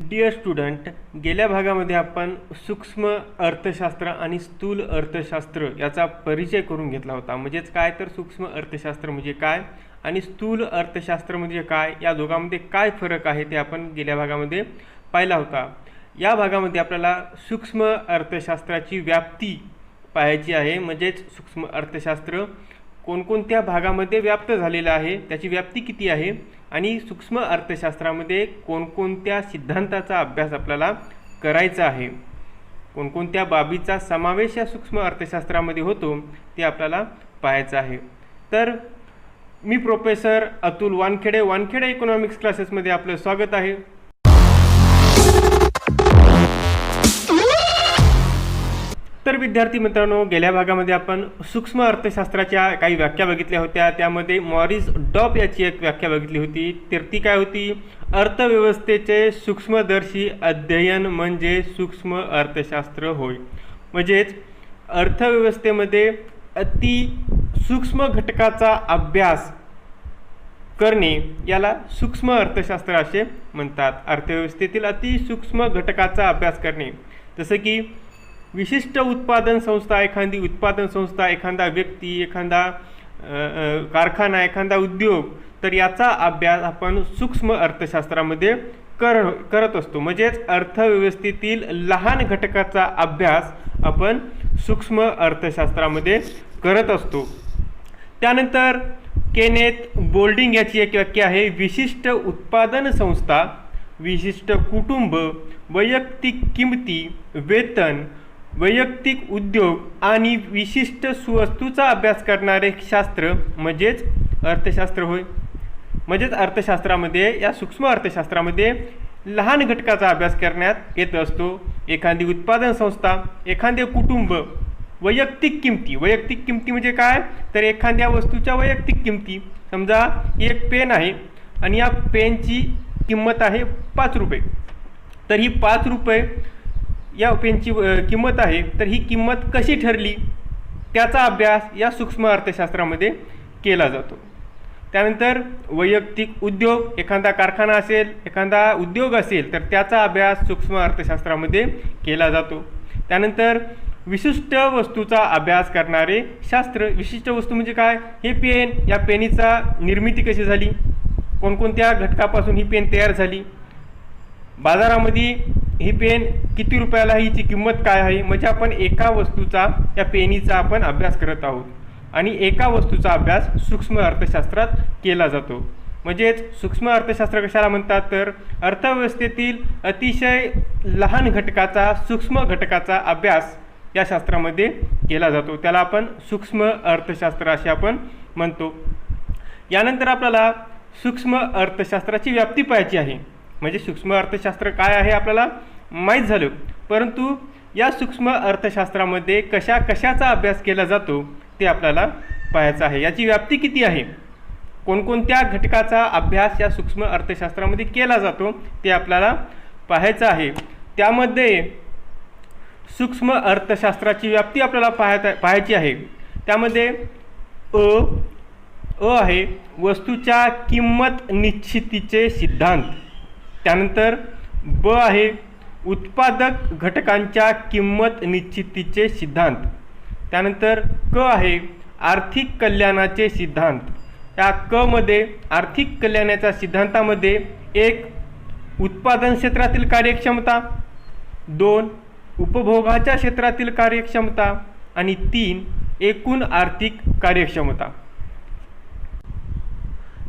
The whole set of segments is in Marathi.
डिअर स्टुडंट, गेल्या भागामध्ये आपण सूक्ष्म अर्थशास्त्र आणि स्थूल अर्थशास्त्र याचा परिचय करून घेतला होता. म्हणजेच काय तर सूक्ष्म अर्थशास्त्र म्हणजे काय आणि स्थूल अर्थशास्त्र म्हणजे काय, या दोघांमध्ये काय फरक आहे ते आपण गेल्या भागामध्ये पाहिला होता. या भागामध्ये आपल्याला सूक्ष्म अर्थशास्त्राची व्याप्ती पाहायची आहे. म्हणजेच सूक्ष्म अर्थशास्त्र कोणकोणत्या भागामध्ये व्याप्त झालेलं आहे, त्याची व्याप्ती किती आहे आणि सूक्ष्म अर्थशास्त्रामध्ये कोणकोणत्या सिद्धांताचा अभ्यास आपल्याला करायचा आहे, कोणकोणत्या बाबीचा समावेश या सूक्ष्म अर्थशास्त्रामध्ये होतो ते आपल्याला पाहायचं आहे. तर मी प्रोफेसर अतुल वानखेडे इकॉनॉमिक्स क्लासेसमध्ये आपलं स्वागत आहे. तर विद्यार्थी मित्रांनो, गेल्या भागामध्ये आपण सूक्ष्म अर्थशास्त्राच्या काही व्याख्या बघितल्या होत्या. त्यामध्ये मॉरिस डॉब याची एक व्याख्या बघितली होती. तर ती काय होती? अर्थव्यवस्थेचे सूक्ष्मदर्शी अध्ययन म्हणजे सूक्ष्म अर्थशास्त्र होय. म्हणजेच अर्थव्यवस्थेमध्ये अति सूक्ष्म घटकाचा अभ्यास करणे याला सूक्ष्म अर्थशास्त्र असे म्हणतात. अर्थव्यवस्थेतील अति सूक्ष्म घटकाचा अभ्यास करणे, जसं की विशिष्ट उत्पादन संस्था, एखादी उत्पादन संस्था, एखादा व्यक्ती, एखादा कारखाना, एखादा उद्योग, तर याचा अभ्यास आपण सूक्ष्म अर्थशास्त्रामध्ये करत असतो. म्हणजेच अर्थव्यवस्थेतील लहान घटकाचा अभ्यास आपण सूक्ष्म अर्थशास्त्रामध्ये करत असतो. त्यानंतर केनेथ बोल्डिंग याची एक व्याख्या आहे. विशिष्ट उत्पादन संस्था, विशिष्ट कुटुंब, वैयक्तिक किमती, वेतन, वैयक्तिक उद्योग आणि विशिष्ट सुवस्तूचा अभ्यास करणारे शास्त्र म्हणजेच अर्थशास्त्र होय. म्हणजेच अर्थशास्त्रामध्ये, या सूक्ष्म अर्थशास्त्रामध्ये लहान घटकाचा अभ्यास करण्यात येत असतो. एखादी उत्पादन संस्था, एखादे कुटुंब, वैयक्तिक किमती म्हणजे काय तर एखाद्या वस्तूच्या वैयक्तिक किमती. समजा एक पेन आहे आणि या पेनची किंमत आहे 5 रुपये. तर ही 5 रुपये या पेनची किंमत आहे, तर ही किंमत कशी ठरली त्याचा अभ्यास या सूक्ष्म अर्थशास्त्रामध्ये केला जातो. त्यानंतर वैयक्तिक उद्योग, एखादा कारखाना असेल, एखादा उद्योग असेल, तर त्याचा अभ्यास सूक्ष्म अर्थशास्त्रामध्ये केला जातो. त्यानंतर विशिष्ट वस्तूचा अभ्यास करणारे शास्त्र. विशिष्ट वस्तू म्हणजे काय? हे पेन, या पेनीचा निर्मिती कशी झाली, कोणकोणत्या घटकापासून ही पेन तयार झाली, बाजारामध्ये ही पेन किती रुपयाला, हिची किंमत काय आहे. म्हणजे आपण एका वस्तूचा, या पेनीचा आपण अभ्यास करत आहोत आणि एका वस्तूचा अभ्यास सूक्ष्म अर्थशास्त्रात केला जातो. म्हणजेच सूक्ष्म अर्थशास्त्र कशाला म्हणतात तर अर्थव्यवस्थेतील अतिशय लहान घटकाचा, सूक्ष्म घटकाचा अभ्यास या शास्त्रामध्ये केला जातो. त्याला आपण सूक्ष्म अर्थशास्त्र असे आपण म्हणतो. यानंतर आपल्याला सूक्ष्म अर्थशास्त्राची व्याप्ती पाहायची आहे. म्हणजे सूक्ष्म अर्थशास्त्र काय आहे आपल्याला माहीत झालं, परंतु या सूक्ष्म अर्थशास्त्रामध्ये कशाचा अभ्यास केला जातो ते आपल्याला पाहायचं आहे. याची व्याप्ती किती आहे, कोणकोणत्या घटकाचा अभ्यास या सूक्ष्म अर्थशास्त्रामध्ये केला जातो ते आपल्याला पाहायचं आहे. त्यामध्ये सूक्ष्म अर्थशास्त्राची व्याप्ती आपल्याला पाहायची आहे. त्यामध्ये अ आहे वस्तूच्या किंमत निश्चितीचे सिद्धांत. त्यानंतर ब आहे उत्पादक घटकांच्या किंमत निश्चितीचे सिद्धांत. त्यानंतर क आहे आर्थिक कल्याणाचे सिद्धांत. या क मध्ये आर्थिक कल्याणाच्या सिद्धांतामध्ये 1 उत्पादन क्षेत्रातील कार्यक्षमता, 2 उपभोगाच्या क्षेत्रातील कार्यक्षमता आणि 3 एकूण आर्थिक कार्यक्षमता.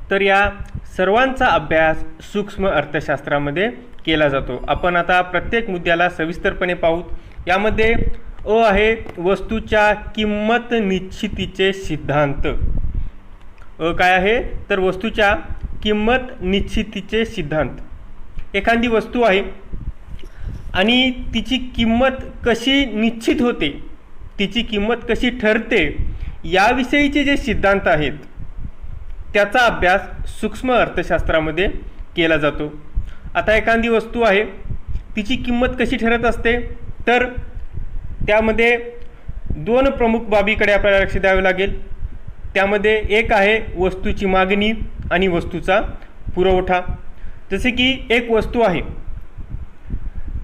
तर या सर्वांचा अभ्यास सूक्ष्म अर्थशास्त्रामध्ये केला जातो. आपण आता प्रत्येक मुद्द्याला सविस्तरपणे पाहू. यामध्ये अ आहे वस्तूच्या किंमत निश्चितीचे सिद्धांत. काय आहे तर वस्तूच्या किंमत निश्चितीचे सिद्धांत. एखादी वस्तू आहे आणि तिची किंमत कशी निश्चित होते, तिची किंमत कशी ठरते, याविषयीचे जे सिद्धांत आहेत त्याचा अभ्यास सूक्ष्म अर्थशास्त्रामध्ये केला जातो. आता एखादी वस्तू आहे, तिची किंमत कशी ठरत असते तर त्यामध्ये 2 प्रमुख बाबीकडे आपल्याला लक्ष द्यावे लागेल. त्यामध्ये एक आहे वस्तूची मागणी आणि वस्तूचा पुरवठा. जसे की एक वस्तू आहे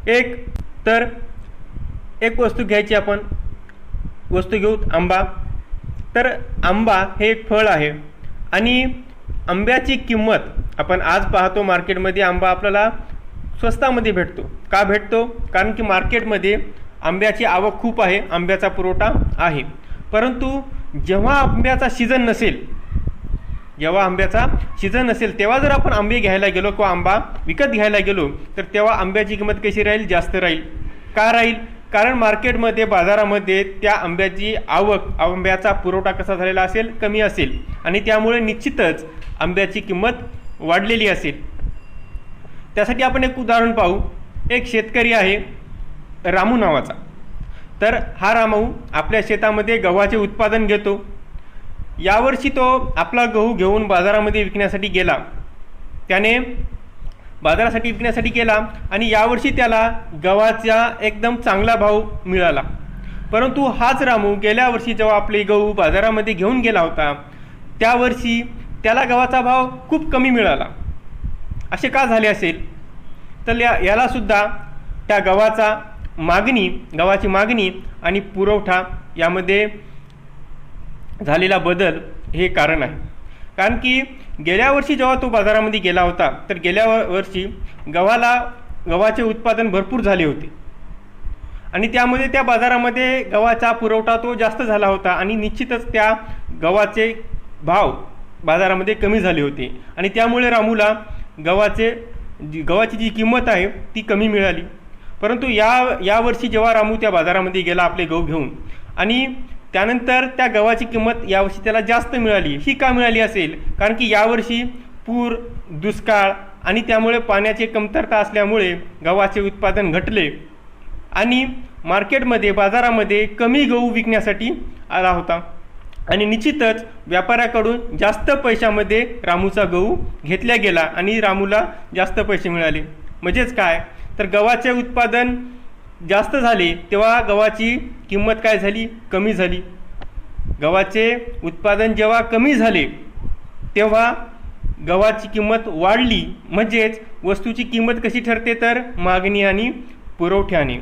एक तर एक वस्तू घ्यायची, आपण वस्तू घेऊ आंबा. तर आंबा हे एक फळ आहे आणि आंब्याची किंमत आपण आज पाहतो मार्केटमध्ये आंबा आपल्याला स्वस्तामध्ये भेटतो. का भेटतो? कारण की मार्केटमध्ये आंब्याची आवक खूप आहे, आंब्याचा पुरवठा आहे. परंतु जेव्हा आंब्याचा सीझन नसेल, तेव्हा जर आपण आंबे घ्यायला गेलो किंवा आंबा विकत घ्यायला गेलो तर तेव्हा आंब्याची किंमत कशी राहील? जास्त राहील. का राहील? कारण मार्केटमध्ये, बाजारामध्ये त्या आंब्याची आवक, आंब्याचा पुरवठा कसा झालेला असेल? कमी असेल आणि त्यामुळे निश्चितच आंब्याची किंमत वाढलेली असेल. त्यासाठी आपण एक उदाहरण पाहू. एक शेतकरी आहे रामू नावाचा. तर हा रामू आपल्या शेतामध्ये गव्हाचे उत्पादन घेतो. यावर्षी तो आपला गहू घेऊन बाजारामध्ये विकण्यासाठी गेला. त्याने बाजारासाठी विकण्यासाठी गेला आणि यावर्षी त्याला गव्हाचा एकदम चांगला भाव मिळाला. परंतु हाच रामू गेल्या वर्षी जेव्हा आपले गहू बाजारामध्ये घेऊन गेला होता त्या वर्षी त्याला गव्हाचा भाव खूप कमी मिळाला. असे का झाले असेल? तर यालासुद्धा त्या गव्हाची मागणी आणि पुरवठा यामध्ये झालेला बदल हे कारण आहे. कारण की गेल्या वर्षी जेव्हा तो बाजारामध्ये गेला होता तर गेल्या वर्षी गव्हाचे उत्पादन भरपूर झाले होते आणि त्यामध्ये त्या बाजारामध्ये गव्हाचा पुरवठा तो जास्त झाला होता आणि निश्चितच त्या गव्हाचे भाव बाजारामध्ये कमी झाले होते आणि त्यामुळे रामूला गव्हाची जी किंमत आहे ती कमी मिळाली. परंतु यावर्षी जेव्हा रामू त्या बाजारामध्ये गेला आपले गहू घेऊन आणि त्यानंतर त्या गव्हाची किंमत यावर्षी त्याला जास्त मिळाली. ही का मिळाली असेल? कारण की यावर्षी पूर, दुष्काळ आणि त्यामुळे पाण्याची कमतरता असल्यामुळे गव्हाचे उत्पादन घटले आणि मार्केटमध्ये, बाजारामध्ये कमी गहू विकण्यासाठी आला होता आणि निश्चितच व्यापाऱ्याकडून जास्त पैशामध्ये रामूचा गहू घेतला गेला आणि रामूला जास्त पैसे मिळाले. म्हणजेच काय? तर गव्हाचे उत्पादन जास्त झाले तेव्हा गव्हाची किंमत काय झाली? कमी झाली. गव्हाचे उत्पादन जेव्हा कमी झाले तेव्हा गव्हाची किंमत वाढली. म्हणजेच वस्तूची किंमत कशी ठरते? तर मागणी आणि पुरवठ्याने.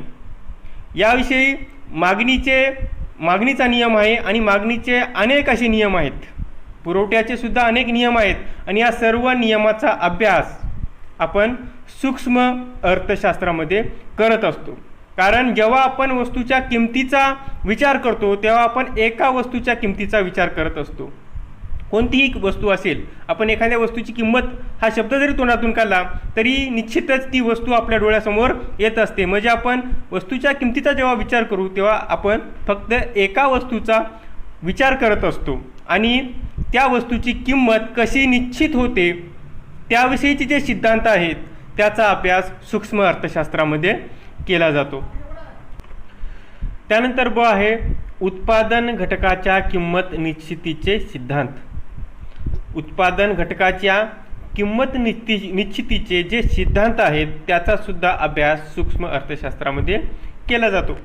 याविषयी मागणीचा नियम आहे आणि मागणीचे अनेक असे नियम आहेत, पुरवठ्याचे सुद्धा अनेक नियम आहेत आणि या सर्व नियमाचा अभ्यास आपण सूक्ष्म अर्थशास्त्रामध्ये करत असतो. कारण जेव्हा आपण वस्तूच्या किमतीचा विचार करतो तेव्हा आपण एका वस्तूच्या किमतीचा विचार करत असतो. कोणतीही वस्तू असेल, आपण एखाद्या वस्तूची किंमत हा शब्द जरी तोंडातून काढला तरी निश्चितच ती वस्तू आपल्या डोळ्यासमोर येत असते. म्हणजे आपण वस्तूच्या किमतीचा जेव्हा विचार करू तेव्हा आपण फक्त एका वस्तूचा विचार करत असतो आणि त्या वस्तूची किंमत कशी निश्चित होते त्याविषयीचे जे सिद्धांत आहेत त्याचा अभ्यास सूक्ष्म अर्थशास्त्रामध्ये केला जातो. त्यानंतर ब आहे उत्पादन घटकाच्या किंमत निश्चितीचे सिद्धांत. उत्पादन घटकाच्या किंमत निश्चितीचे जे सिद्धांत आहेत त्याचा सुद्धा अभ्यास सूक्ष्म अर्थशास्त्रामध्ये केला जातो.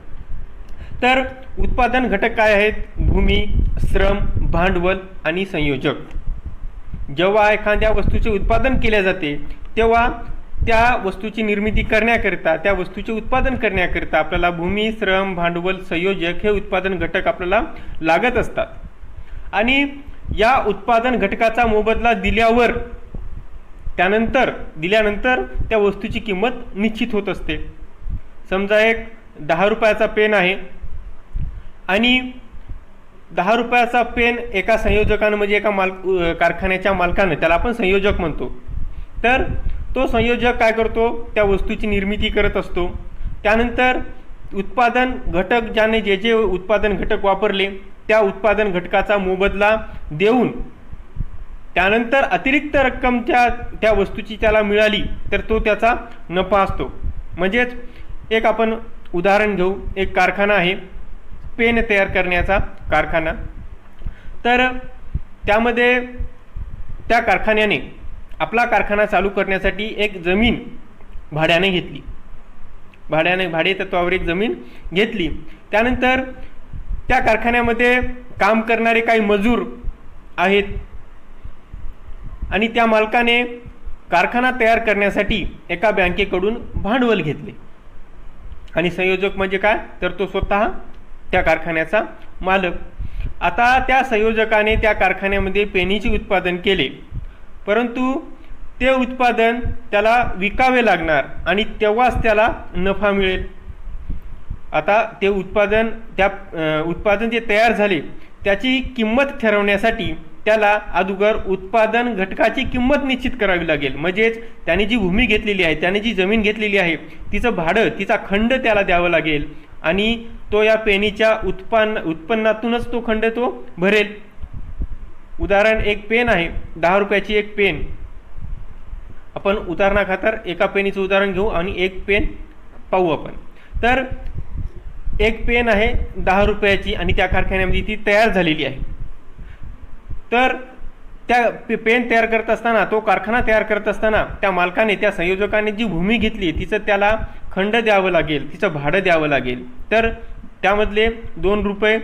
तर उत्पादन घटक काय आहेत? भूमी, श्रम, भांडवल आणि संयोजक. जेव्हा एखाद्या वस्तूचे उत्पादन केले जाते तेव्हा त्या वस्तूची निर्मिती करण्याकरिता, त्या वस्तूचे उत्पादन करण्याकरिता आपल्याला भूमी, श्रम, भांडवल, संयोजक हे उत्पादन घटक आपल्याला लागत असतात आणि या उत्पादन घटकाचा मोबदला दिल्यानंतर त्या वस्तूची किंमत निश्चित होत असते. समजा एक 10 रुपयाचा पेन आहे आणि 10 रुपयाचा पेन एका संयोजकानं, म्हणजे एका कारखान्याच्या मालकानं, त्याला आपण संयोजक म्हणतो, तर तो संयोजक काय करतो? त्या वस्तूची निर्मिती करत असतो. त्यानंतर उत्पादन घटक, ज्याने जे उत्पादन घटक वापरले त्या उत्पादन घटकाचा मोबदला देऊन त्यानंतर अतिरिक्त रक्कम त्या वस्तूची त्याला मिळाली तर तो त्याचा नफा असतो. म्हणजेच एक आपण उदाहरण घेऊ. एक कारखाना आहे, पेन तयार करण्याचा कारखाना. तर त्यामध्ये त्या कारखान्याने आपला कारखाना चालू करण्यासाठी एक जमीन भाड्याने घेतली. भाडे तत्वावर एक जमीन घेतली. त्यानंतर त्या कारखान्यामध्ये काम करणारे काही मजूर आहेत आणि त्या मालकाने कारखाना तयार करण्यासाठी एका बँकेकडून भांडवल घेतले. आणि संयोजक म्हणजे काय, तर तो स्वतः त्या कारखान्याचा मालक. आता त्या संयोजकाने त्या कारखान्यामध्ये पेनीचे उत्पादन केले, परंतु ते उत्पादन त्याला विकावे लागणार आणि तेव्हाच त्याला नफा मिळेल. आता ते उत्पादन जे तयार झाले त्याची किंमत ठरवण्यासाठी त्याला अगोदर उत्पादन घटकाची किंमत निश्चित करावी लागेल. म्हणजेच त्याने जी भूमी घेतलेली आहे, त्याने जी जमीन घेतलेली आहे, तिचं भाडं, तिचा खंड त्याला द्यावं लागेल आणि तो या पेनीच्या उत्पन्नातूनच तो खंड तो भरेल. उदाहरण, एक पेन आहे, 10 रुपयाची एक पेन. आपण उदाहरणाखातर एका पेनीचं उदाहरण घेऊ आणि एक पेन पाहू आपण. तर एक पेन आहे 10 रुपयाची आणि त्या कारखान्यामध्ये ती तयार झालेली आहे. तर त्या पेन तयार करत असताना, तो कारखाना तयार करत असताना त्या मालकाने, त्या संयोजकाने जी भूमी घेतली तिचं त्याला खंड द्यावं लागेल, तिचं भाडं द्यावं लागेल. तर त्यामधले 2 रुपये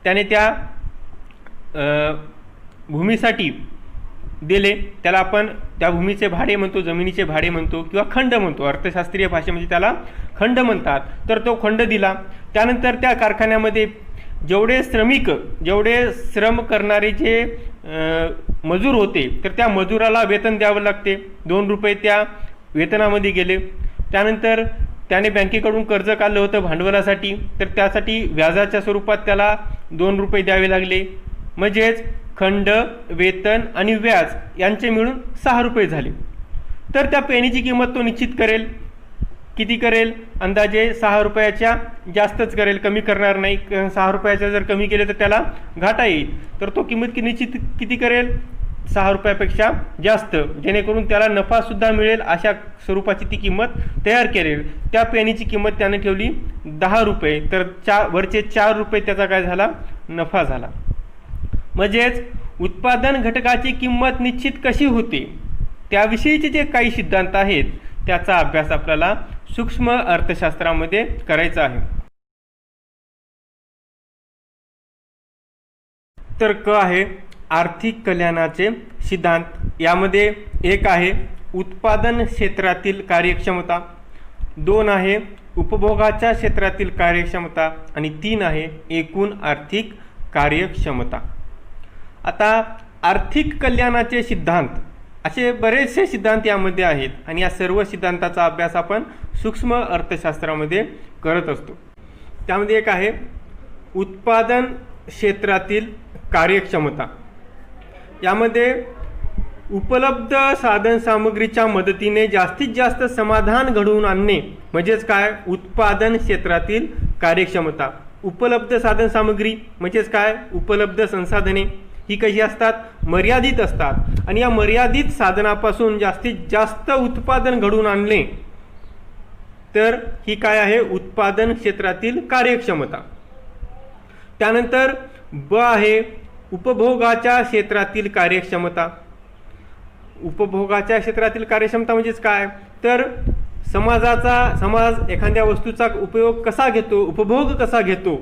त्याने त्या भूमीसाठी दिले, त्याला आपण त्या भूमीचे भाडे म्हणतो, जमिनीचे भाडे म्हणतो किंवा खंड म्हणतो. अर्थशास्त्रीय भाषेमध्ये त्याला खंड म्हणतात. तर तो खंड दिला. त्यानंतर त्या कारखान्यामध्ये जेवढे श्रम करणारे जे मजूर होते, तर त्या मजुराला वेतन द्यावं लागते. 2 रुपये त्या वेतनामध्ये गेले. त्यानंतर त्याने बँकेकडून कर्ज काढलं होतं भांडवलासाठी, तर त्यासाठी व्याजाच्या स्वरूपात त्याला 2 रुपये द्यावे लागले. म्हणजेच खंड, वेतन आणि व्याज यांचे मिळून 6 रुपये झाले. तर त्या पेनीची किंमत तो निश्चित करेल. किती करेल? अंदाजे 6 रुपयाच्या जास्तच करेल, कमी करणार नाही. 6 रुपयाच्या जर कमी केले तर त्याला घाटा येईल. तर तो किंमत निश्चित किती करेल? 6 रुपयापेक्षा जास्त, जेणेकरून त्याला नफासुद्धा मिळेल अशा स्वरूपाची ती किंमत तयार करेल. त्या पेनीची किंमत त्याने ठेवली 10 रुपये. तर वरचे 4 रुपये त्याचा काय झाला? नफा झाला. म्हणजेच उत्पादन घटकाची किंमत निश्चित कशी होते त्याविषयीचे जे काही सिद्धांत आहेत त्याचा अभ्यास आपल्याला सूक्ष्म अर्थशास्त्रामध्ये करायचा आहे. तर क आहे आर्थिक कल्याणाचे सिद्धांत. यामध्ये 1 आहे उत्पादन क्षेत्रातील कार्यक्षमता, 2 आहे उपभोगाच्या क्षेत्रातील कार्यक्षमता आणि 3 आहे एकूण आर्थिक कार्यक्षमता. आता आर्थिक कल्याणाचे सिद्धांत असे बरेचसे सिद्धांत यामध्ये आहेत आणि या सर्व सिद्धांताचा अभ्यास आपण सूक्ष्म अर्थशास्त्रामध्ये करत असतो. त्यामध्ये 1 आहे उत्पादन क्षेत्रातील कार्यक्षमता. यामध्ये उपलब्ध साधनसामग्रीच्या मदतीने जास्तीत जास्त समाधान घडवून आणणे म्हणजेच काय? उत्पादन क्षेत्रातील कार्यक्षमता. उपलब्ध साधनसामग्री म्हणजेच काय? उपलब्ध संसाधने ही कशी असतात? मर्यादित असतात आणि या मर्यादित साधनापासून जास्तीत जास्त उत्पादन घडवून आणणे, तर ही काय आहे? उत्पादन क्षेत्रातील कार्यक्षमता. त्यानंतर ब आहे उपभोगाच्या क्षेत्रातील कार्यक्षमता. उपभोगाच्या क्षेत्रातील कार्यक्षमता म्हणजेच काय? तर समाज एखाद्या वस्तूचा उपयोग कसा घेतो, उपभोग कसा घेतो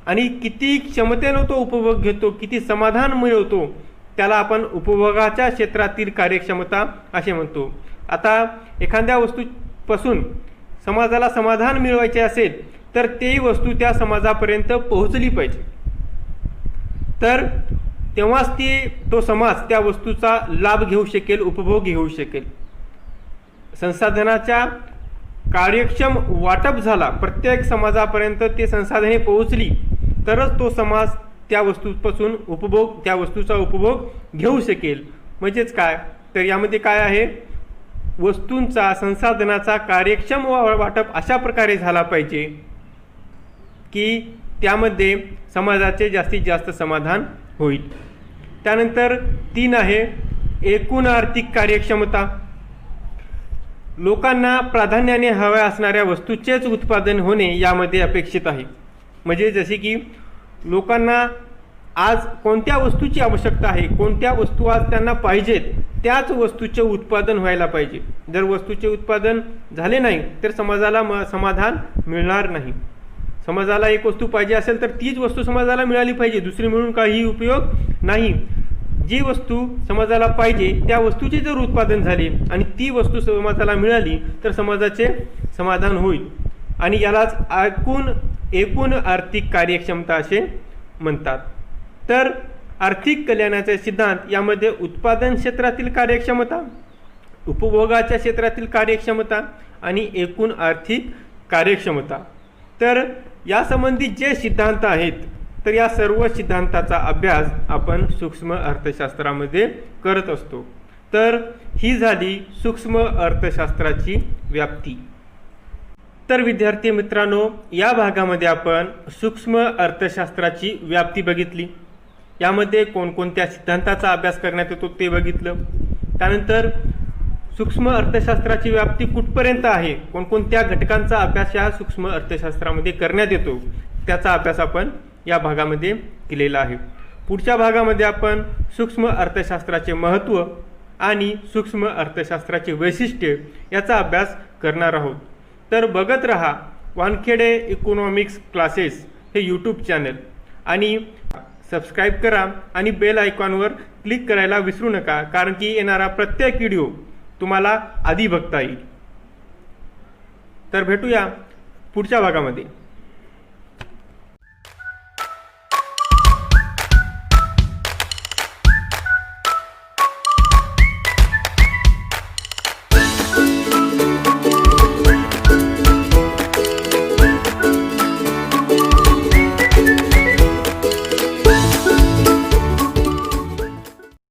आणि किती क्षमतेनं तो उपभोग घेतो, किती समाधान मिळवतो, त्याला आपण उपभोगाच्या क्षेत्रातील कार्यक्षमता असे म्हणतो. आता एखाद्या वस्तूपासून समाजाला समाधान मिळवायचे असेल तर ती वस्तू त्या समाजापर्यंत पोहोचली पाहिजे, तर तेव्हाच तो समाज त्या वस्तूचा लाभ घेऊ शकेल, उपभोग घेऊ शकेल. संसाधनाच्या कार्यक्षम वाटप झाला, प्रत्येक समाजापर्यंत ते संसाधने पोहोचली तरच तो समाज त्या वस्तूचा उपभोग घेऊ शकेल. म्हणजेच काय? तर यामध्ये काय आहे? वस्तूंचा, संसाधनाचा कार्यक्षम वाटप अशा प्रकारे झाला पाहिजे की त्यामध्ये समाजाचे जास्तीत जास्त समाधान होईल. त्यानंतर 3 आहे एकूण आर्थिक कार्यक्षमता. लोकांना प्राधान्याने हव्या असणाऱ्या वस्तूचेच उत्पादन होणे यामध्ये अपेक्षित आहे. म्हणजे जसे की लोकांना आज कोणत्या वस्तूची आवश्यकता आहे, कोणत्या वस्तू आज त्यांना पाहिजेत, त्याच वस्तूचे उत्पादन व्हायला पाहिजे. जर वस्तूचे उत्पादन झाले नाही तर समाजाला समाधान मिळणार नाही. समाजाला एक वस्तू पाहिजे असेल तर तीच वस्तू समाजाला मिळाली पाहिजे, दुसरी मिळून काही उपयोग नाही. जी वस्तू समाजाला पाहिजे त्या वस्तूचे जर उत्पादन झाले आणि ती वस्तू समाजाला मिळाली तर समाजाचे समाधान होईल. आणि यालाच एकूण आर्थिक कार्यक्षमता असे म्हणतात. तर आर्थिक कल्याणाचे सिद्धांत यामध्ये उत्पादन क्षेत्रातील कार्यक्षमता, उपभोगाच्या क्षेत्रातील कार्यक्षमता आणि एकूण आर्थिक कार्यक्षमता, तर यासंबंधी जे सिद्धांत आहेत तर या सर्व सिद्धांताचा अभ्यास आपण सूक्ष्म अर्थशास्त्रामध्ये करत असतो. तर ही झाली सूक्ष्म अर्थशास्त्राची व्याप्ती. तर विद्यार्थी मित्रांनो, या भागामध्ये आपण सूक्ष्म अर्थशास्त्राची व्याप्ती बघितली. यामध्ये कोणकोणत्या सिद्धांताचा अभ्यास करण्यात येतो ते बघितलं. त्यानंतर सूक्ष्म अर्थशास्त्राची व्याप्ती कुठपर्यंत आहे, कोणकोणत्या घटकांचा अभ्यास या सूक्ष्म अर्थशास्त्रामध्ये करण्यात येतो त्याचा अभ्यास आपण या भागामध्ये केलेला आहे. पुढच्या भागामध्ये आपण सूक्ष्म अर्थशास्त्राचे महत्त्व आणि सूक्ष्म अर्थशास्त्राचे वैशिष्ट्य याचा अभ्यास करणार आहोत. तर बघत रहा वानखेडे इकॉनॉमिक्स क्लासेस हे यूट्यूब चॅनल आणि सबस्क्राईब करा आणि बेल आयकॉनवर क्लिक करायला विसरू नका, कारण की येणारा प्रत्येक व्हिडिओ तुम्हाला आधी बघता येईल. तर भेटूया पुढच्या भागामध्ये.